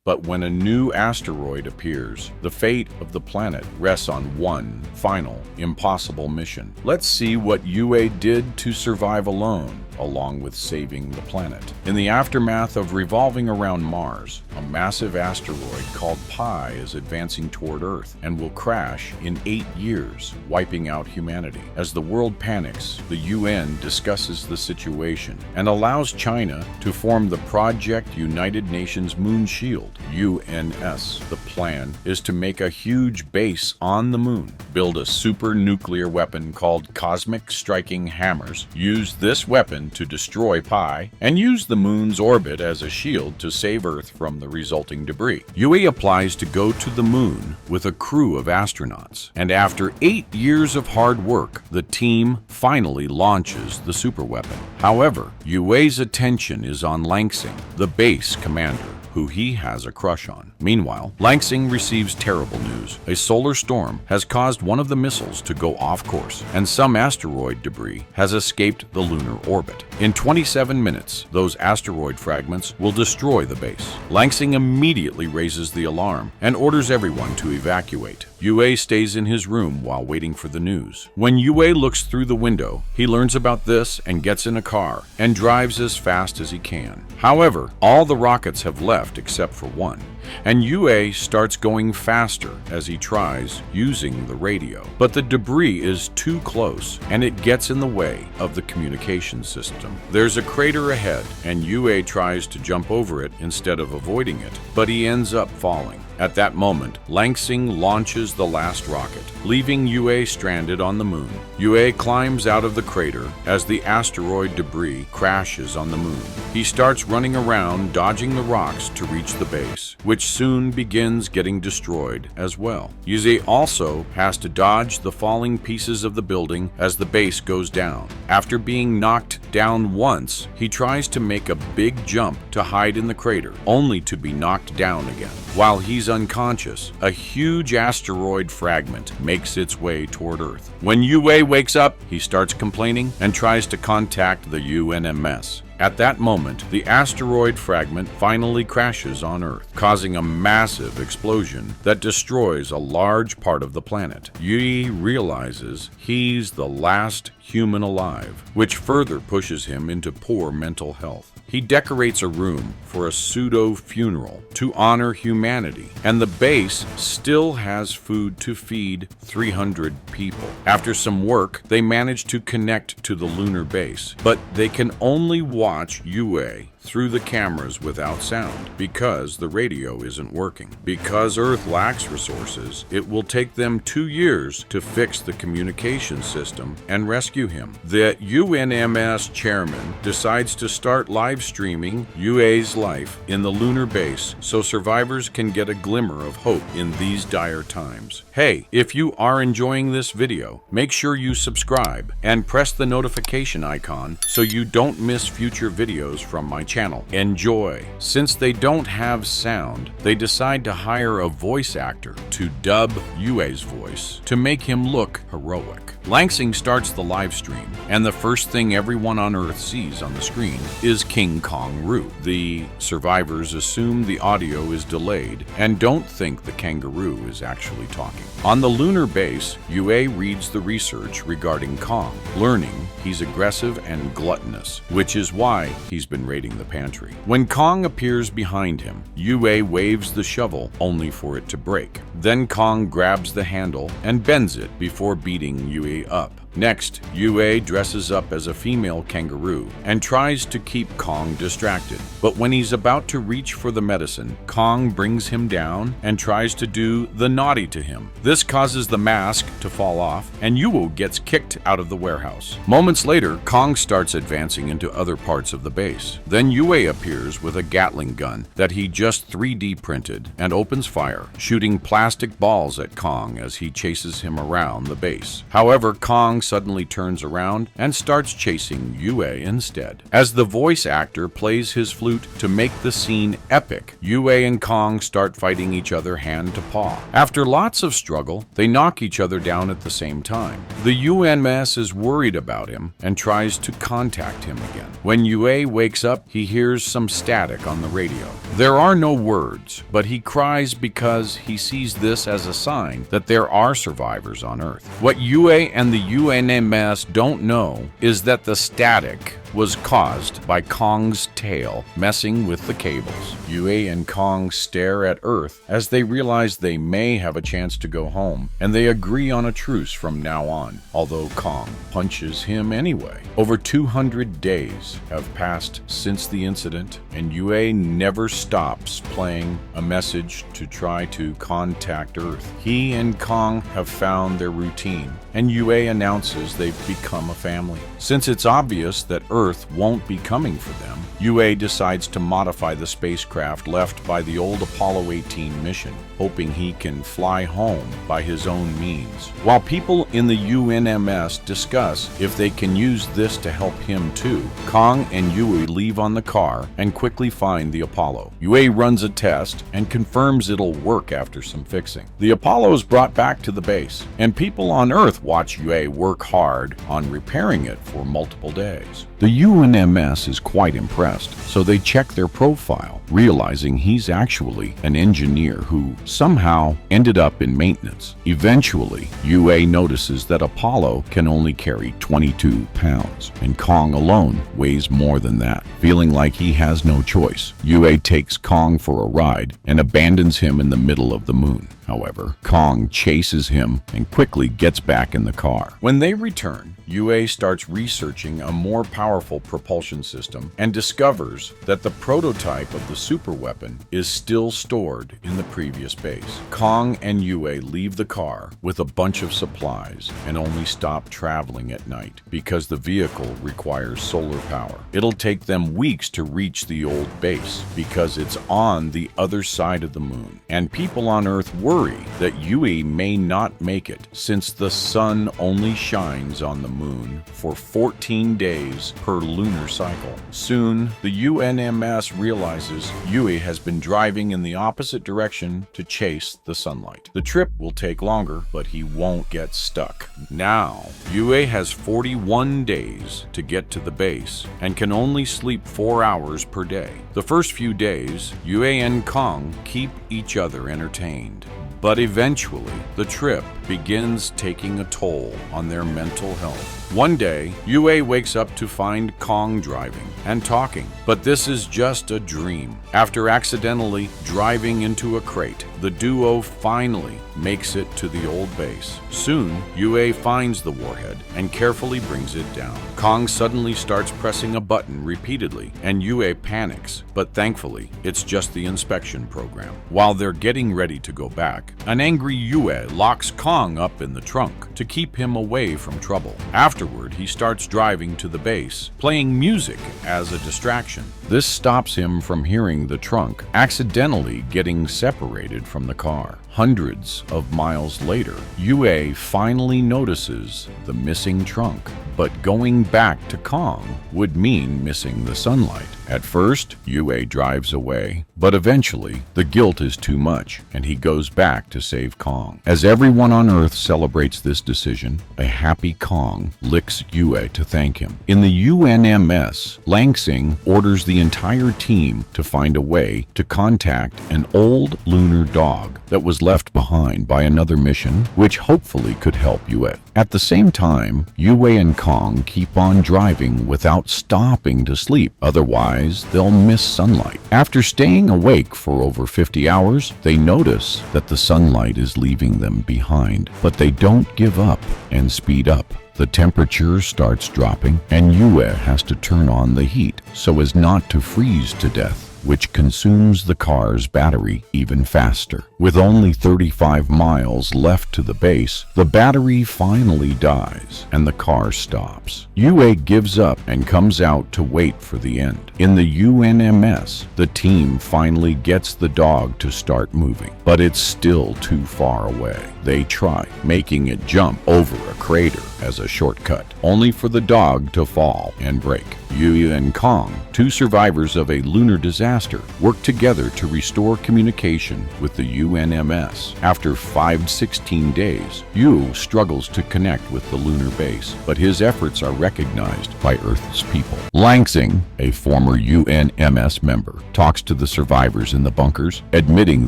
But when a new asteroid appears, the fate of the planet rests on one final, impossible mission. Let's see what Yue did to survive alone, along with saving the planet. In the aftermath of revolving around Mars, a massive asteroid called Pi is advancing toward Earth and will crash in 8 years, wiping out humanity. As the world panics, the UN discusses the situation and allows China to form the Project United Nations Moon Shield, UNS. The plan is to make a huge base on the moon, build a super nuclear weapon called cosmic striking hammers, use this weapon to destroy Pi, and use the moon's orbit as a shield to save Earth from the resulting debris. Yue applies to go to the moon with a crew of astronauts, and after 8 years of hard work, the team finally launches the superweapon. However, Yue's attention is on Langsing, the base commander, who he has a crush on. Meanwhile, Langsing receives terrible news. A solar storm has caused one of the missiles to go off course, and some asteroid debris has escaped the lunar orbit. In 27 minutes, those asteroid fragments will destroy the base. Langsing immediately raises the alarm and orders everyone to evacuate. Yue stays in his room while waiting for the news. When Yue looks through the window, he learns about this and gets in a car and drives as fast as he can. However, all the rockets have left except for one, and Yue starts going faster as he tries using the radio. But the debris is too close and it gets in the way of the communication system. There's a crater ahead and Yue tries to jump over it instead of avoiding it, but he ends up falling. At that moment, Langsing launches the last rocket, leaving Yue stranded on the moon. Yue climbs out of the crater as the asteroid debris crashes on the moon. He starts running around, dodging the rocks to reach the base, which soon begins getting destroyed as well. Yue also has to dodge the falling pieces of the building as the base goes down. After being knocked down once, he tries to make a big jump to hide in the crater, only to be knocked down again. While he's unconscious, a huge asteroid fragment makes its way toward Earth. When Yue wakes up, he starts complaining and tries to contact the UNMS. At that moment, the asteroid fragment finally crashes on Earth, causing a massive explosion that destroys a large part of the planet. Yue realizes he's the last human alive, which further pushes him into poor mental health. He decorates a room for a pseudo-funeral to honor humanity, and the base still has food to feed 300 people. After some work, they manage to connect to the lunar base, but they can only watch Yue through the cameras without sound because the radio isn't working. Because Earth lacks resources, it will take them 2 years to fix the communication system and rescue him. The UNMS chairman decides to start live streaming Yue's life in the lunar base so survivors can get a glimmer of hope in these dire times. Hey, if you are enjoying this video, make sure you subscribe and press the notification icon so you don't miss future videos from my channel. Enjoy! Since they don't have sound, they decide to hire a voice actor to dub Yue's voice to make him look heroic. Langsing starts the live stream, and the first thing everyone on Earth sees on the screen is Kangaroo. The survivors assume the audio is delayed and don't think the kangaroo is actually talking. On the lunar base, Yue reads the research regarding Kong, learning he's aggressive and gluttonous, which is why he's been raiding the pantry. When Kong appears behind him, Yue waves the shovel only for it to break. Then Kong grabs the handle and bends it before beating Yue up. Next, Yue dresses up as a female kangaroo and tries to keep Kong distracted. But when he's about to reach for the medicine, Kong brings him down and tries to do the naughty to him. This causes the mask to fall off, and Yue gets kicked out of the warehouse. Moments later, Kong starts advancing into other parts of the base. Then Yue appears with a Gatling gun that he just 3D printed and opens fire, shooting plastic balls at Kong as he chases him around the base. However, Kong suddenly turns around and starts chasing Yue instead. As the voice actor plays his flute to make the scene epic, Yue and Kong start fighting each other hand to paw. After lots of struggle, they knock each other down at the same time. The UNMS is worried about him and tries to contact him again. When Yue wakes up, he hears some static on the radio. There are no words, but he cries because he sees this as a sign that there are survivors on Earth. What Yue and the UNMS don't know is that the static was caused by Kong's tail messing with the cables. Yue and Kong stare at Earth as they realize they may have a chance to go home, and they agree on a truce from now on, although Kong punches him anyway. Over 200 days have passed since the incident, and Yue never stops playing a message to try to contact Earth. He and Kong have found their routine, and Yue announces they've become a family. Since it's obvious that Earth won't be coming for them, Yue decides to modify the spacecraft left by the old Apollo 18 mission, hoping he can fly home by his own means. While people in the UNMS discuss if they can use this to help him too, Kong and Yue leave on the car and quickly find the Apollo. Yue runs a test and confirms it'll work after some fixing. The Apollo is brought back to the base, and people on Earth watch Yue work hard on repairing it for multiple days. The UNMS is quite impressed, so they check their profile, realizing he's actually an engineer who somehow ended up in maintenance. Eventually, Yue notices that Apollo can only carry 22 pounds, and Kong alone weighs more than that. Feeling like he has no choice, Yue takes Kong for a ride and abandons him in the middle of the moon. However, Kong chases him and quickly gets back in the car. When they return, Yue starts researching a more powerful propulsion system and discovers that the prototype of the superweapon is still stored in the previous base. Kong and Yue leave the car with a bunch of supplies and only stop traveling at night because the vehicle requires solar power. It'll take them weeks to reach the old base because it's on the other side of the moon, and people on Earth worry that Yue may not make it since the sun only shines on the moon for 14 days per lunar cycle. Soon, the UNMS realizes Yue has been driving in the opposite direction to chase the sunlight. The trip will take longer, but he won't get stuck. Now, Yue has 41 days to get to the base and can only sleep 4 hours per day. The first few days, Yue and Kong keep each other entertained. But eventually, the trip begins taking a toll on their mental health. One day, Yue wakes up to find Kong driving and talking, but this is just a dream. After accidentally driving into a crate, the duo finally makes it to the old base. Soon, Yue finds the warhead and carefully brings it down. Kong suddenly starts pressing a button repeatedly, and Yue panics, but thankfully, it's just the inspection program. While they're getting ready to go back, an angry Yue locks Kong up in the trunk to keep him away from trouble. Afterward, he starts driving to the base, playing music as a distraction. This stops him from hearing the trunk accidentally getting separated from the car. Hundreds of miles later, Yue finally notices the missing trunk, but going back to Kong would mean missing the sunlight. At first, Yue drives away, but eventually the guilt is too much, and he goes back to save Kong. As everyone on Earth celebrates this decision, a happy Kong licks Yue to thank him. In the UNMS, Langsing orders the entire team to find a way to contact an old lunar dog that was left behind by another mission, which hopefully could help Yue. At the same time, Yue and Kong keep on driving without stopping to sleep, otherwise they'll miss sunlight. After staying awake for over 50 hours, they notice that the sunlight is leaving them behind, but they don't give up and speed up. The temperature starts dropping, and Yue has to turn on the heat so as not to freeze to death, which consumes the car's battery even faster. With only 35 miles left to the base, the battery finally dies and the car stops. Yue gives up and comes out to wait for the end. In the UNMS, the team finally gets the dog to start moving, but it's still too far away. They try, making it jump over a crater as a shortcut, only for the dog to fall and break. Yue and Kong, two survivors of a lunar disaster, work together to restore communication with the UNMS. After 516 days, Yu struggles to connect with the lunar base, but his efforts are recognized by Earth's people. Langsing, a former UNMS member, talks to the survivors in the bunkers, admitting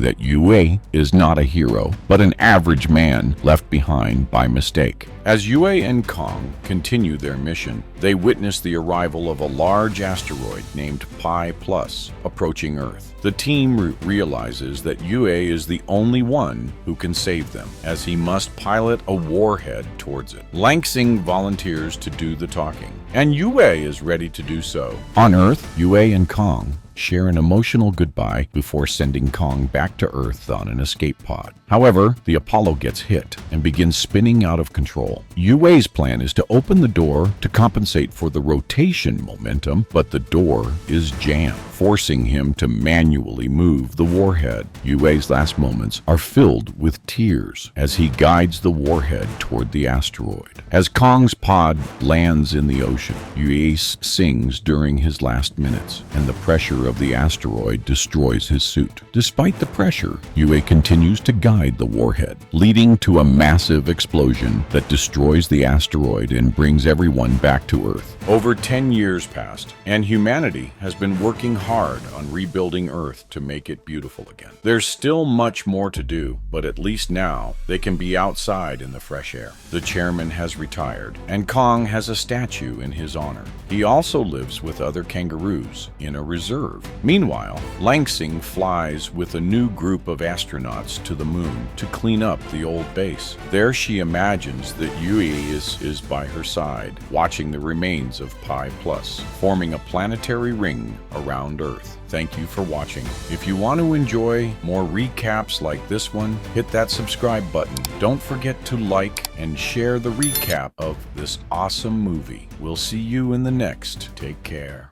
that Yue is not a hero, but an average man left behind by mistake. As Yue and Kong continue their mission, they witness the arrival of a large asteroid named Pi Plus approaching Earth. The team realizes that Yue is the only one who can save them, as he must pilot a warhead towards it. Langsing volunteers to do the talking, and Yue is ready to do so. On Earth, Yue and Kong share an emotional goodbye before sending Kong back to Earth on an escape pod. However, the Apollo gets hit and begins spinning out of control. Yue's plan is to open the door to compensate for the rotation momentum, but the door is jammed, forcing him to manually move the warhead. Yue's last moments are filled with tears as he guides the warhead toward the asteroid. As Kong's pod lands in the ocean, Yue sings during his last minutes, and the pressure of the asteroid destroys his suit. Despite the pressure, Yue continues to guide the warhead, leading to a massive explosion that destroys the asteroid and brings everyone back to Earth. Over 10 years passed, and humanity has been working hard on rebuilding Earth to make it beautiful again. There's still much more to do, but at least now they can be outside in the fresh air. The chairman has retired, and Kong has a statue in his honor. He also lives with other kangaroos in a reserve. Meanwhile, Langsing flies with a new group of astronauts to the moon to clean up the old base. There she imagines that Yue is by her side, watching the remains of Pi Plus, forming a planetary ring around Earth. Thank you for watching. If you want to enjoy more recaps like this one, hit that subscribe button. Don't forget to like and share the recap of this awesome movie. We'll see you in the next. Take care.